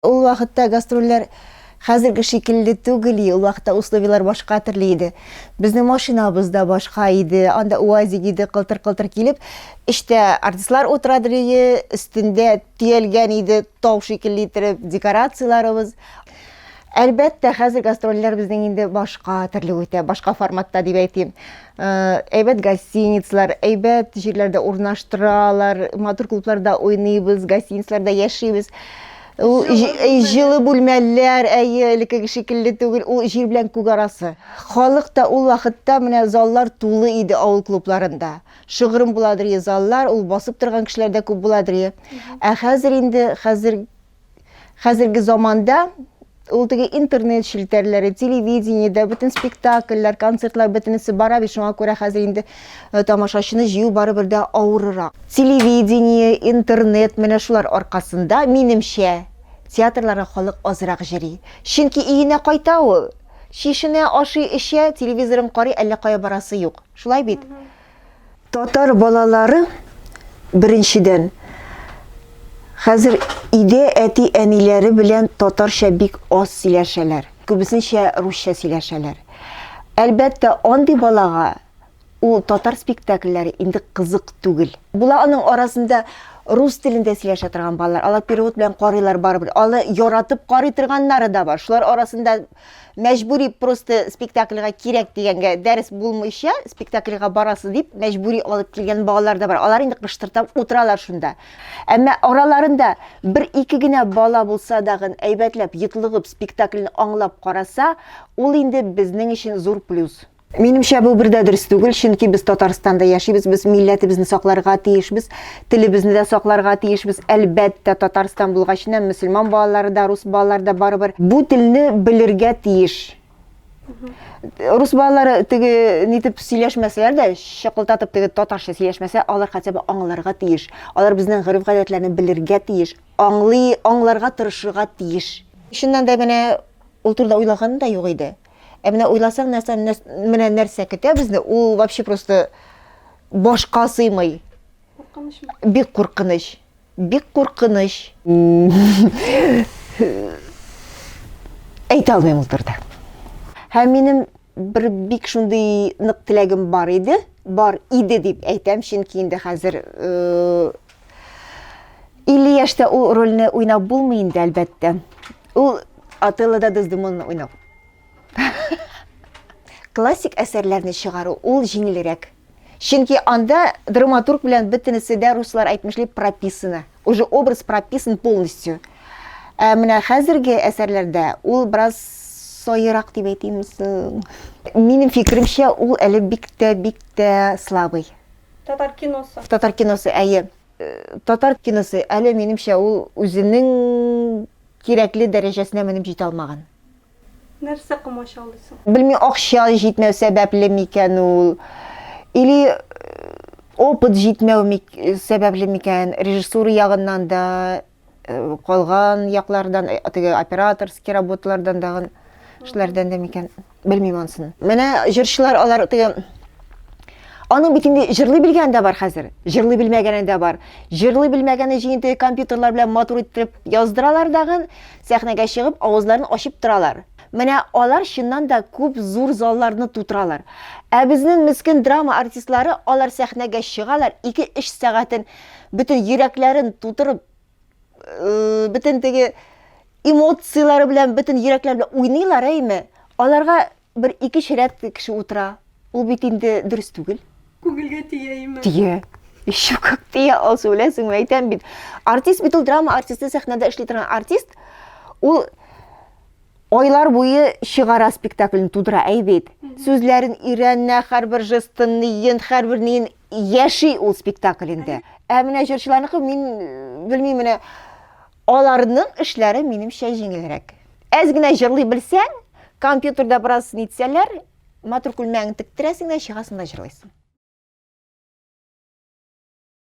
ул вакытта гастрольләр хәзерге шикелле түгел, ул вакытта условиялар башка төрле иде. Безнең машинабыз да башка иде, анда УАЗик иде, кылтыр-кылтыр килеп, эштә артистлар утырадыр иде, өстендә төялгән иде, тау шикелле итеп декорацияларыбыз. Әлбәттә, хәзер гастрольләр безнең инде башка төрле үтә, башка форматта дип әйтим. Әйбәт гостиницалар, әйбәт җирләрдә урнаштыралар, матур клубларда уйныйбыз, гостиницаларда яшибез. Җылы бүлмәләр, элекке шикелле түгел, ул җир белән күк арасы. Халык та ул вакытта менә заллар тулы иде авыл клубларында. Шыгрым буладыр заллар, ул басып торган кешеләр дә күп буладыр. Ә хәзер инде хәзерге заманда ул теге интернет шелтәрләре, телевидениедә бөтен спектакльләр, концертлар бөтенесе бара бит, шуңа күрә хәзер инде тамашачыны җыю барыбер дә авыррак. Телевидение, интернет менә шулар аркасында минемчә театрларга халык азрак җыри. Чөнки өенә кайта ул. Шишенә ашый эчә, телевизорын карый, әллә кая барасы юк. Шулай бит. Татар балалары беренчедән хәзер иде әти әниләре белән татарча бик аз сөйләшәләр. Күбесенчә русча сөйләшәләр. Әлбәттә, андый балага ул татар спектакльләре инде кызык түгел. Була аның арасында рус телендә сөйләшә торган балалар, алар перевод белән карыйлар барыбер. Алар яратып карый торганнары да бар. Шулар арасында мәҗбүри просто спектакльгә кирәк дигәнгә дәрес булмыйча спектакльгә барасы дип мәҗбүри алып килгән балалар да бар. Алар инде кыштыртып утыралар шунда. Әмма араларында бер-ике генә бала булса дагы әйбәтләп йотлыгып спектакльне аңлап караса, ул инде безнең өчен зур плюс. Минемчә бу бер дә дөрес түгел, чөнки без Татарстанда яшибез, без милләтебезне сакларга тиешбез, телебезне дә сакларга тиешбез. Әлбәттә, Татарстан булгачына мөселман балалары да, рус балалары да барыбер бу телне белергә тиеш. Рус балалары теге нитеп сөйләшмәсәләр дә, шыкылтатып теге татарча сөйләшмәсә, алар хәтта аңларга тиеш. Алар безнең гырыф-гадәтләрне белергә тиеш, аңларга тырышырга тиеш. Шуннан да менә ул турыда уйлаган да юк иде. Менә уйласаң, менә нәрсә көтә безне, ул вообще просто башка сыймый. Бик куркыныч. Бик куркыныч. Әйтә алмыйм ул турыда. Һәм минем бер бик шундый нык теләгем бар иде дип әйтәм, чөнки инде хәзер 50 яшьтә ул рольне уйнап булмый инде, әлбәттә. Ул Отеллода Дездемонаны уйнау. Классик әсәрләрне чыгару ул җиңелрәк. Чөнки анда драматург белән бөтенесе дә руслар әйтмешли прописано. Уже образ прописан полностью. Менә хәзерге әсәрләрдә ул бераз сайрак дип әйтимез. Минем фикеремчә, ул әле бик тә слабый. Татар киносы. Татар киносы, әйе. Татар киносы әле минемчә ул үзенең кирәкле дәрәҗәсенә менеп җитә алмаган. Нәрсә комачаулыйсың? Белмим, акча җитмәү сәбәпле микән ул, или опыт җитмәү сәбәпле микән, режиссура ягыннан да, калган яклардан, теге операторский работалардан да, эшләрдән дә микән, белмим анысын. Менә җырчылар алар теге аның бит инде җырлый белгән дә бар хәзер, җырлый белмәгәне дә бар. Җырлый белмәгәне җыйынты компьютерлар белән матур итеп яздыралар дагы, сәхнәгә чыгып, авызларын ачып торалар. Менә алар чыннан да күп зур залларны тутыралар. Ә безнең мескен драма артистлары алар сәхнәгә чыгалар, 2-3 сәгатен бөтен йөрәкләрен тутырып, бөтен теге эмоциялары белән, бөтен йөрәкләр белән уйныйлар, әйме? Аларга бер 2 шәрәп кеше утыра. Ул бит инде дөрес түгел. Күңелгә тияйме? Тия. Еще как тия, ал сөйләсең, әйтәм бит. Артист бит ул драма артисты, сәхнәдә эшли торган артист. Ул айлар буе чыгара спектакльне тудыра, әйбәт. Сүзләрен өйрәнә, һәрбер жестын, һәрбер нин яши ул спектакльдә. Ә менә җырчыларныкы мин белмим, менә аларның эшләре минемчә җиңелрәк. Әз генә җырлый белсәң, компьютерда бераз нитсәләр, матур күлмәгеңне тектерәсең дә чыгасың да җырлыйсың.